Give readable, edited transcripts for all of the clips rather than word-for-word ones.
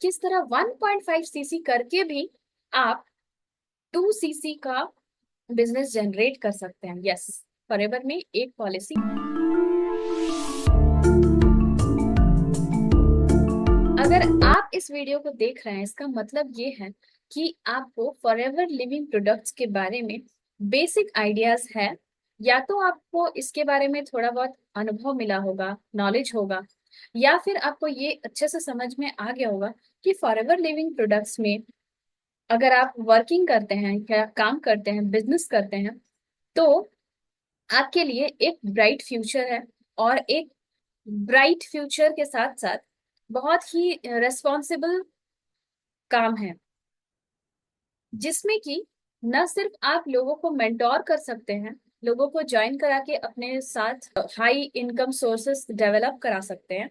किस तरह 1.5 सीसी करके भी आप 2 सीसी का बिजनेस जनरेट कर सकते हैं। यस, फॉरएवर में एक पॉलिसी। अगर आप इस वीडियो को देख रहे हैं, इसका मतलब ये है कि आपको फॉरएवर लिविंग प्रोडक्ट्स के बारे में बेसिक आइडियाज है, या तो आपको इसके बारे में थोड़ा बहुत अनुभव मिला होगा, नॉलेज होगा, या फिर आपको ये अच्छे से समझ में आ गया होगा कि फॉरएवर लिविंग प्रोडक्ट्स में अगर आप वर्किंग करते हैं या काम करते हैं, बिजनेस करते हैं, तो आपके लिए एक ब्राइट फ्यूचर है। और एक ब्राइट फ्यूचर के साथ साथ बहुत ही रेस्पॉन्सिबल काम है, जिसमें कि न सिर्फ आप लोगों को मेंटोर कर सकते हैं, लोगों को ज्वाइन करा के अपने साथ हाई इनकम सोर्सेस डेवलप करा सकते हैं,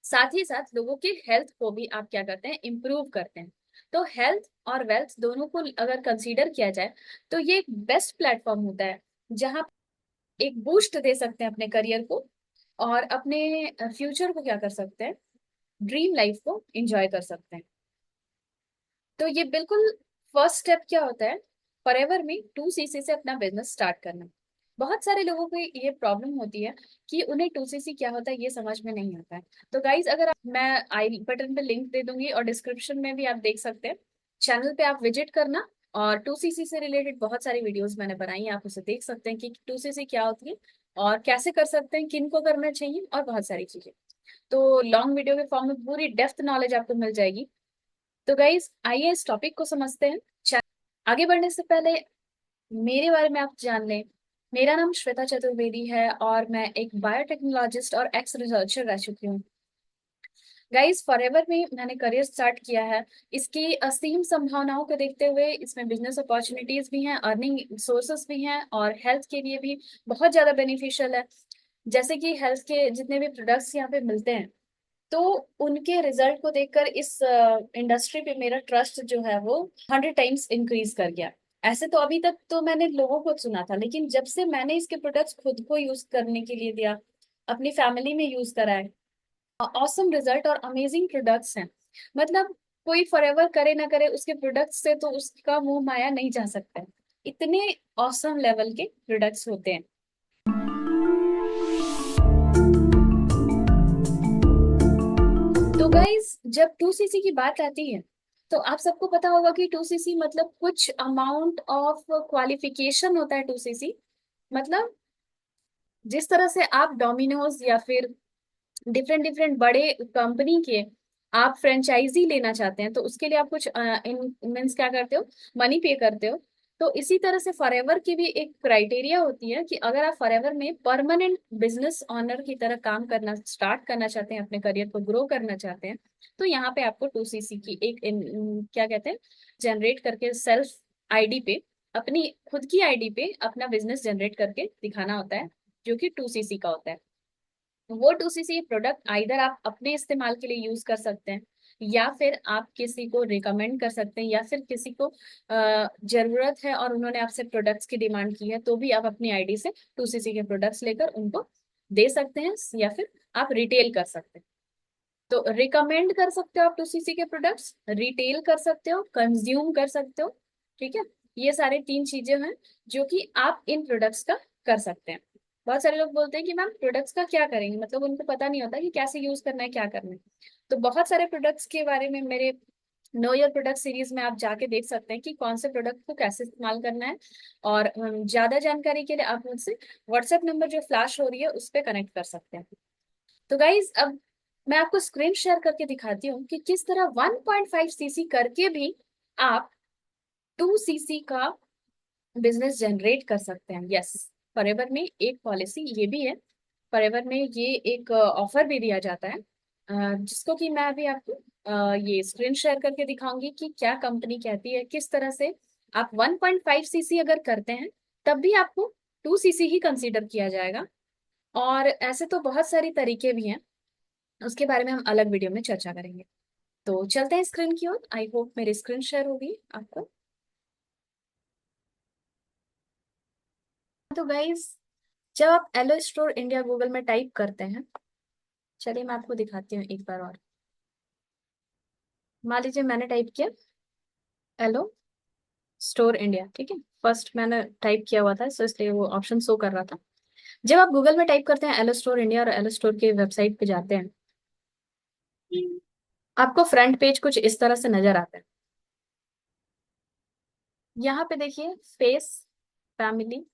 साथ ही साथ लोगों की हेल्थ को भी आप क्या करते हैं, इम्प्रूव करते हैं। तो हेल्थ और वेल्थ दोनों को अगर कंसीडर किया जाए तो ये एक बेस्ट प्लेटफॉर्म होता है जहां एक बूस्ट दे सकते हैं अपने करियर को, और अपने फ्यूचर को क्या कर सकते हैं, ड्रीम लाइफ को एंजॉय कर सकते हैं। तो ये बिल्कुल फर्स्ट स्टेप क्या होता है, फॉरएवर में 2 सीसी से अपना बिजनेस स्टार्ट करना। बहुत सारे लोगों को ये प्रॉब्लम होती है कि उन्हें 2 सीसी क्या होता है ये समझ में नहीं आता है। तो गाइज, अगर मैं आई बटन पे लिंक दे दूंगी और डिस्क्रिप्शन में भी आप देख सकते हैं, चैनल पे आप विजिट करना। और 2 सीसी से रिलेटेड बहुत सारी वीडियोस मैंने बनाई है, आप उसे देख सकते हैं कि 2 सीसी क्या होती है और कैसे कर सकते हैं, किन को करना चाहिए, और बहुत सारी चीजें। तो लॉन्ग वीडियो के फॉर्म में पूरी डेप्थ नॉलेज आपको मिल जाएगी। तो गाइज, आइए इस टॉपिक को समझते हैं। आगे बढ़ने से पहले मेरे बारे में आप जान लें। मेरा नाम श्वेता चतुर्वेदी है और मैं एक बायोटेक्नोलॉजिस्ट और एक्स रिसर्चर रह चुकी हूँ। गाइस, फॉरएवर में मैंने करियर स्टार्ट किया है। इसकी असीम संभावनाओं को देखते हुए इसमें बिजनेस अपॉर्चुनिटीज भी हैं, अर्निंग सोर्सेस भी हैं, और हेल्थ के लिए भी बहुत ज्यादा बेनिफिशियल है। जैसे कि हेल्थ के जितने भी प्रोडक्ट्स यहाँ पे मिलते हैं, तो उनके रिजल्ट को देखकर इस इंडस्ट्री पे मेरा ट्रस्ट जो है वो 100 टाइम्स इंक्रीज कर गया। ऐसे तो अभी तक तो मैंने लोगों को सुना था, लेकिन जब से मैंने इसके प्रोडक्ट्स खुद को यूज करने के लिए दिया, अपनी फैमिली में यूज कराए, ऑसम रिजल्ट और अमेजिंग प्रोडक्ट्स हैं। मतलब कोई फॉरएवर करे ना करे, उसके प्रोडक्ट्स से तो उसका मुंह माया नहीं जा सकता है। इतने ऑसम लेवल के प्रोडक्ट्स होते हैं। तो गाइज, जब 2 सीसी की बात आती है तो आप सबको पता होगा कि 2 सीसी मतलब कुछ अमाउंट ऑफ क्वालिफिकेशन होता है 2 सीसी। मतलब जिस तरह से आप डोमिनोज या फिर डिफरेंट डिफरेंट बड़े कंपनी के आप फ्रेंचाइजी लेना चाहते हैं, तो उसके लिए आप कुछ मीन्स क्या करते हो, मनी पे करते हो। तो इसी तरह से फॉरएवर की भी एक क्राइटेरिया होती है कि अगर आप फॉरएवर में परमानेंट बिजनेस ओनर की तरह काम करना स्टार्ट करना चाहते हैं, अपने करियर को ग्रो करना चाहते हैं, तो यहाँ पे आपको 2 सीसी की एक क्या कहते हैं, जनरेट करके सेल्फ आईडी पे, अपनी खुद की आईडी पे अपना बिजनेस जनरेट करके दिखाना होता है, जो कि 2 सीसी का होता है। वो 2 सीसी प्रोडक्ट आइदर आप अपने इस्तेमाल के लिए यूज कर सकते हैं, या फिर आप किसी को रिकमेंड कर सकते हैं, या फिर किसी को जरूरत है और उन्होंने आपसे प्रोडक्ट्स की डिमांड की है, तो भी आप अपनी आईडी से 2 सीसी के प्रोडक्ट्स लेकर उनको दे सकते हैं, या फिर आप रिटेल कर सकते हैं। तो रिकमेंड कर सकते हो आप 2 सीसी के प्रोडक्ट्स, रिटेल कर सकते हो, कंज्यूम कर सकते हो। ठीक है, ये सारे 3 चीजें हैं जो कि आप इन प्रोडक्ट्स का कर सकते हैं। बहुत सारे लोग बोलते हैं कि मैम प्रोडक्ट्स का क्या करेंगे, मतलब उनको पता नहीं होता कि कैसे यूज करना है, क्या करना है। तो बहुत सारे प्रोडक्ट्स के बारे में मेरे नो योर प्रोडक्ट सीरीज में आप जाके देख सकते हैं कि कौन से प्रोडक्ट को कैसे इस्तेमाल करना है। और ज्यादा जानकारी के लिए आप मुझसे व्हाट्सएप नंबर जो फ्लैश हो रही है उस पर कनेक्ट कर सकते हैं। तो गाइज, अब मैं आपको स्क्रीन शेयर करके दिखाती हूँ कि किस तरह 1.5 सीसी करके भी आप 2 सीसी का बिजनेस जनरेट कर सकते हैं। यस, फॉरएवर में एक पॉलिसी ये भी है, फॉरएवर में ये एक ऑफर भी दिया जाता है, जिसको कि मैं अभी आपको ये स्क्रीन शेयर करके दिखाऊंगी कि क्या कंपनी कहती है, किस तरह से आप 1.5 सीसी अगर करते हैं तब भी आपको 2 सीसी ही कंसीडर किया जाएगा। और ऐसे तो बहुत सारी तरीके भी हैं, उसके बारे में हम अलग वीडियो में चर्चा करेंगे। तो चलते हैं स्क्रीन की ओर। आई होप मेरी स्क्रीन शेयर होगी आपको। तो गाइज, जब आप एलो स्टोर इंडिया गूगल में टाइप करते हैं, चलिए मैं आपको दिखाती हूँ एक बार और। मान लीजिए मैंने टाइप किया एलो स्टोर इंडिया, ठीक है, फर्स्ट मैंने टाइप किया हुआ था, सो इसलिए वो ऑप्शन शो कर रहा था। जब आप गूगल में टाइप करते हैं एलो स्टोर इंडिया और एलो स्टोर की वेबसाइट पे जाते हैं, आपको फ्रंट पेज कुछ इस तरह से नजर आता है। यहाँ पे देखिए face, family,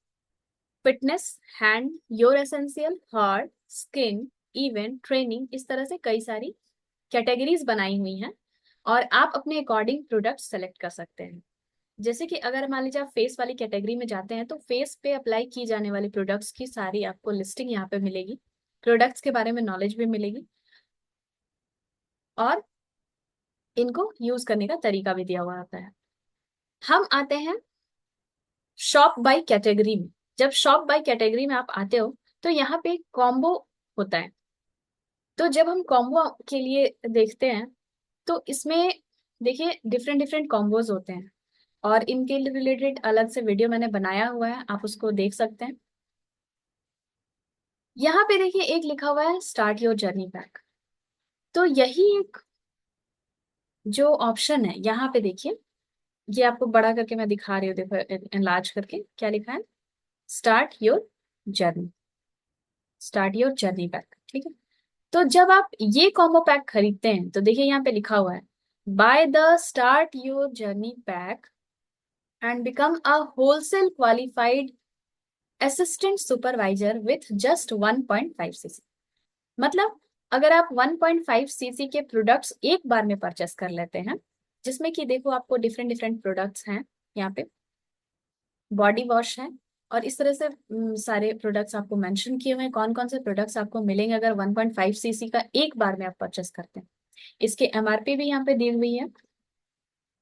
fitness, hand, your essential, heart, skin, event, training, इस तरह से कई सारी कैटेगरीज बनाई हुई हैं और आप अपने अकॉर्डिंग प्रोडक्ट सेलेक्ट कर सकते हैं। जैसे कि अगर मान लीजिए आप फेस वाली कैटेगरी में जाते हैं तो फेस पे अप्लाई की जाने वाली प्रोडक्ट्स की सारी आपको लिस्टिंग यहाँ पे मिलेगी, प्रोडक्ट्स के बारे में नॉलेज भी मिलेगी और इनको यूज करने का तरीका भी दिया हुआ आता है। हम आते हैं शॉप बाय कैटेगरी में। जब शॉप बाय कैटेगरी में आप आते हो तो यहाँ पे कॉम्बो होता है। तो जब हम कॉम्बो के लिए देखते हैं तो इसमें देखिए डिफरेंट डिफरेंट कॉम्बोज होते हैं और इनके रिलेटेड अलग से वीडियो मैंने बनाया हुआ है, आप उसको देख सकते हैं। यहाँ पे देखिए एक लिखा हुआ है स्टार्ट योर जर्नी पैक। तो यही एक जो ऑप्शन है यहाँ पे देखिए, ये आपको बड़ा करके मैं दिखा रही हूँ, देखो एनलार्ज करके क्या लिखा है, start your journey, start your journey pack, ठीक है। तो जब आप ये कॉम्बो पैक खरीदते हैं तो देखिए यहाँ पे लिखा हुआ है by the start your journey pack and become a wholesale qualified assistant supervisor with just 1.5 CC. मतलब अगर आप 1.5 सीसी के प्रोडक्ट्स एक बार में परचेस कर लेते हैं, जिसमें कि देखो आपको डिफरेंट डिफरेंट प्रोडक्ट्स हैं, यहाँ पे बॉडी वॉश है और इस तरह से सारे प्रोडक्ट्स आपको मेंशन किए हुए हैं कौन कौन से प्रोडक्ट्स आपको मिलेंगे अगर 1.5 सीसी का एक बार में आप परचेस करते हैं। इसके एमआरपी भी यहाँ पे दी हुई है।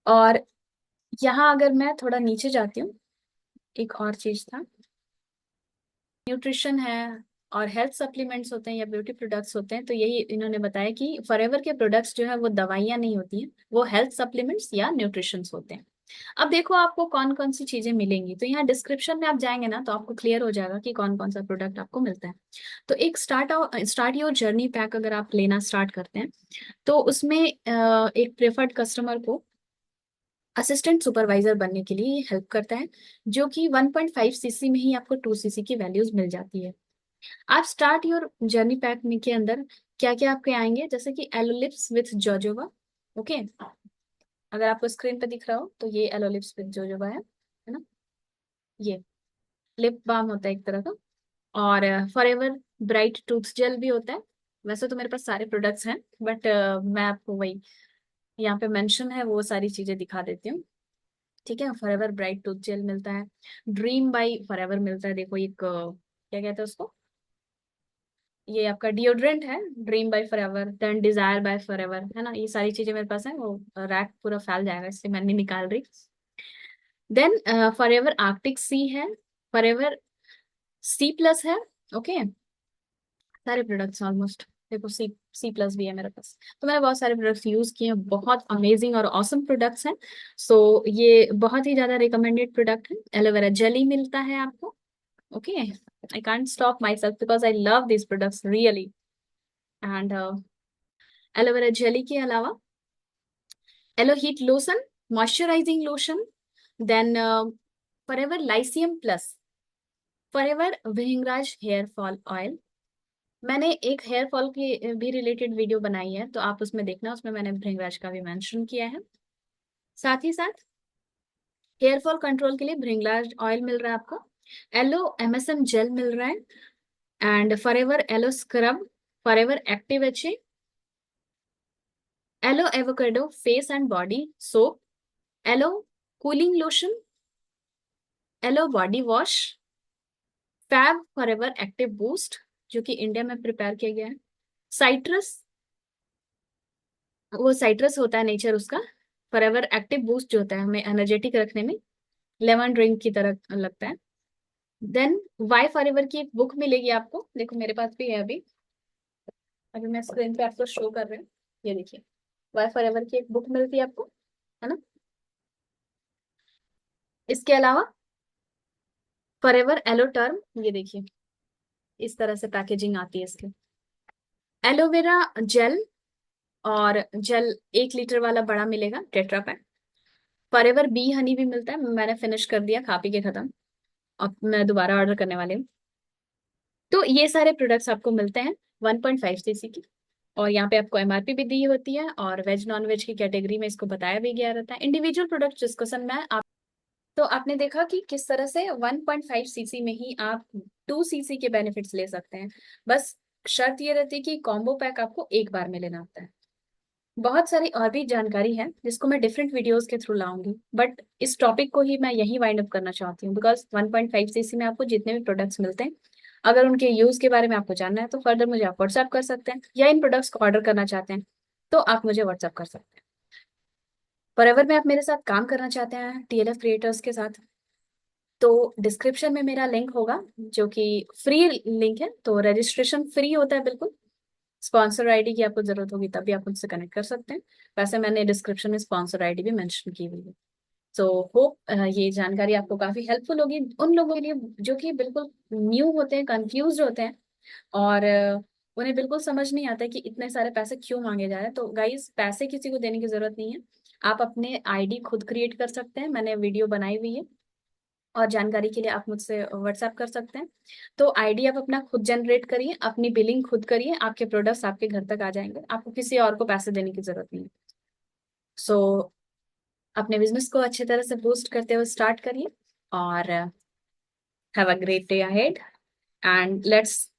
और यहाँ अगर मैं थोड़ा नीचे जाती हूँ, एक और चीज था, न्यूट्रिशन है और हेल्थ सप्लीमेंट्स होते हैं या ब्यूटी प्रोडक्ट्स होते हैं, तो यही इन्होंने बताया कि फॉरएवर के प्रोडक्ट्स जो है वो दवाइयाँ नहीं होती हैं, वो हेल्थ सप्लीमेंट्स या न्यूट्रिशंस होते हैं। अब देखो आपको कौन कौन सी चीजें मिलेंगी, तो यहाँ डिस्क्रिप्शन में आप जाएंगे ना तो आपको क्लियर हो जाएगा कि कौन कौन सा प्रोडक्ट आपको मिलता है। तो एक स्टार्ट योर जर्नी पैक अगर आप लेना स्टार्ट करते हैं तो उसमें एक प्रेफर्ड कस्टमर को असिस्टेंट सुपरवाइजर बनने के लिए हेल्प करता है, जो कि 1.5 सीसी में ही आपको 2 सीसी की वैल्यूज मिल जाती है। आप स्टार्ट योर जर्नी पैक में के अंदर क्या क्या आपके आएंगे, जैसे कि एलोलिप्स विथ जोजोबा, ओके, अगर आपको स्क्रीन पे दिख रहा हो तो ये एलोलिप्स विथ जोजोबा है ना, ये लिप बाम होता है एक तरह का। और फॉरएवर ब्राइट टूथ जेल भी होता है। वैसे तो मेरे पास सारे प्रोडक्ट्स हैं बट मैं आपको वही यहाँ पे मेंशन है वो सारी चीजें दिखा देती हूँ, ठीक है। फॉरएवर ब्राइट टूथ जेल मिलता है, ड्रीम बाई फॉरएवर मिलता है, देखो एक क्या कहते हैं उसको, ये आपका डिओड्रेंट है, dream by Forever, then desire by Forever, है ना, ये सारी चीजें मेरे पास है, वो रैक पूरा फैल जाएगा इसलिए मैं नहीं निकाल रही। देन फॉरएवर आर्कटिक सी है, फॉरएवर सी प्लस है, ओके, सारे प्रोडक्ट्स ऑलमोस्ट, देखो सी सी प्लस भी है मेरे पास। तो मैंने बहुत सारे प्रोडक्ट्स यूज किए हैं, बहुत अमेजिंग और ऑसम प्रोडक्ट्स हैं। सो ये बहुत ही ज्यादा रिकमेंडेड प्रोडक्ट है। एलोवेरा जेली मिलता है आपको, okay, I can't stop myself because I love this products really. And aloe vera jelly के अलावा aloe heat lotion, moisturising lotion, then forever lycium plus, forever Bhringraj hair fall oil. मैंने एक hair fall की भी related video बनाई है तो आप उसमें देखना, उसमें मैंने भृंगराज का भी मेंशन किया है। साथ ही साथ हेयर फॉल कंट्रोल के लिए भृंगराज ऑयल मिल रहा है आपको, एलो एमएसएम जेल मिल रहा है, and Forever aloe scrub, Forever active HA, aloe avocado face and body soap, aloe cooling lotion, aloe body wash, fab Forever active boost जो कि इंडिया में प्रिपेयर किया गया है, साइट्रस, वो साइट्रस होता है नेचर उसका, फॉरएवर एक्टिव बूस्ट जो होता है हमें एनर्जेटिक रखने में, लेमन ड्रिंक की तरह लगता है। देन वाई फॉरएवर की एक बुक मिलेगी आपको, देखो मेरे पास भी है अभी, अभी मैं स्क्रीन पे आपको शो कर रही हूँ, ये देखिए वाई फॉरएवर की एक बुक मिलती है आपको, है ना। इसके अलावा फॉरएवर एलो टर्म, ये देखिए इस तरह से पैकेजिंग आती है इसकी, एलोवेरा जेल, और जेल 1 लीटर वाला बड़ा मिलेगा tetra pack. Forever B Honey भी मिलता है, मैंने फिनिश कर दिया खा पी के खत्म। अब मैं दोबारा ऑर्डर करने वाली हूँ। तो ये सारे प्रोडक्ट्स आपको मिलते हैं 1.5 cc की। और यहाँ पे आपको एमआरपी भी दी होती है, और वेज नॉन वेज की कैटेगरी में इसको बताया भी गया रहता है। इंडिविजुअल प्रोडक्ट डिस्कशन में आप, तो आपने देखा कि किस तरह से 1.5 cc में ही आप 2 cc के बेनिफिट्स ले सकते हैं। बस शर्त ये रहती है कि कॉम्बो पैक आपको एक बार में लेना होता है। बहुत सारी और भी जानकारी है जिसको मैं डिफरेंट वीडियोस के थ्रू लाऊंगी, बट इस टॉपिक को ही मैं यही वाइंड अप करना चाहती हूँ, बिकॉज 1.5 cc में आपको जितने भी प्रोडक्ट्स मिलते हैं, अगर उनके यूज के बारे में आपको जानना है तो फर्दर मुझे आप व्हाट्सएप कर सकते हैं, या इन प्रोडक्ट्स को ऑर्डर करना चाहते हैं तो आप मुझे व्हाट्सएप कर सकते हैं। फॉरएवर में आप मेरे साथ काम करना चाहते हैं टीएलएफ क्रिएटर्स के साथ, तो डिस्क्रिप्शन में मेरा लिंक होगा जो कि फ्री लिंक है, तो रजिस्ट्रेशन फ्री होता है बिल्कुल। स्पॉन्सर आईडी की आपको जरूरत होगी तब भी आप मुझसे कनेक्ट कर सकते हैं। वैसे मैंने डिस्क्रिप्शन में स्पॉन्सर आईडी भी मेंशन की हुई है। सो होप ये जानकारी आपको काफी हेल्पफुल होगी उन लोगों के लिए जो कि बिल्कुल न्यू होते हैं, कंफ्यूज होते हैं, और उन्हें बिल्कुल समझ नहीं आता है कि इतने सारे पैसे क्यों मांगे जा रहे हैं। तो गाइज, पैसे किसी को देने की जरूरत नहीं है। आप अपने आईडी खुद क्रिएट कर सकते हैं, मैंने वीडियो बनाई हुई है। और जानकारी के लिए आप मुझसे व्हाट्सएप कर सकते हैं। तो आईडी आप अपना खुद जनरेट करिए, अपनी बिलिंग खुद करिए, आपके प्रोडक्ट्स आपके घर तक आ जाएंगे, आपको किसी और को पैसे देने की जरूरत नहीं है। सो अपने बिजनेस को अच्छी तरह से बूस्ट करते हुए स्टार्ट करिए, और have a great day ahead, and let's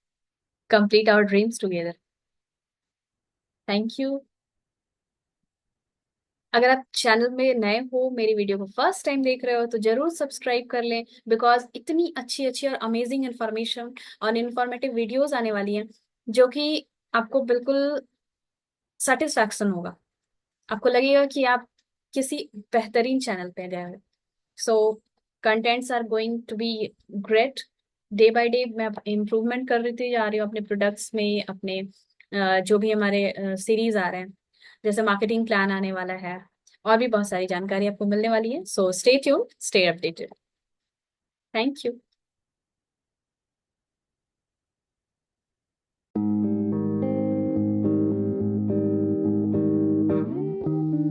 complete our dreams together. Thank you. अगर आप चैनल में नए हो, मेरी वीडियो को फर्स्ट टाइम देख रहे हो, तो जरूर सब्सक्राइब कर लें, बिकॉज इतनी अच्छी अच्छी और अमेजिंग इन्फॉर्मेशन और इन्फॉर्मेटिव वीडियोस आने वाली हैं जो कि आपको बिल्कुल सेटिस्फैक्शन होगा। आपको लगेगा कि आप किसी बेहतरीन चैनल पे गए हो। So contents are going to be great. Day by day मैं इम्प्रूवमेंट कर रही जा रही हूँ अपने प्रोडक्ट्स में, अपने जो भी हमारे सीरीज आ रहे हैं, जैसे मार्केटिंग प्लान आने वाला है, और भी बहुत सारी जानकारी आपको मिलने वाली है। So stay tune, stay updated. Thank you.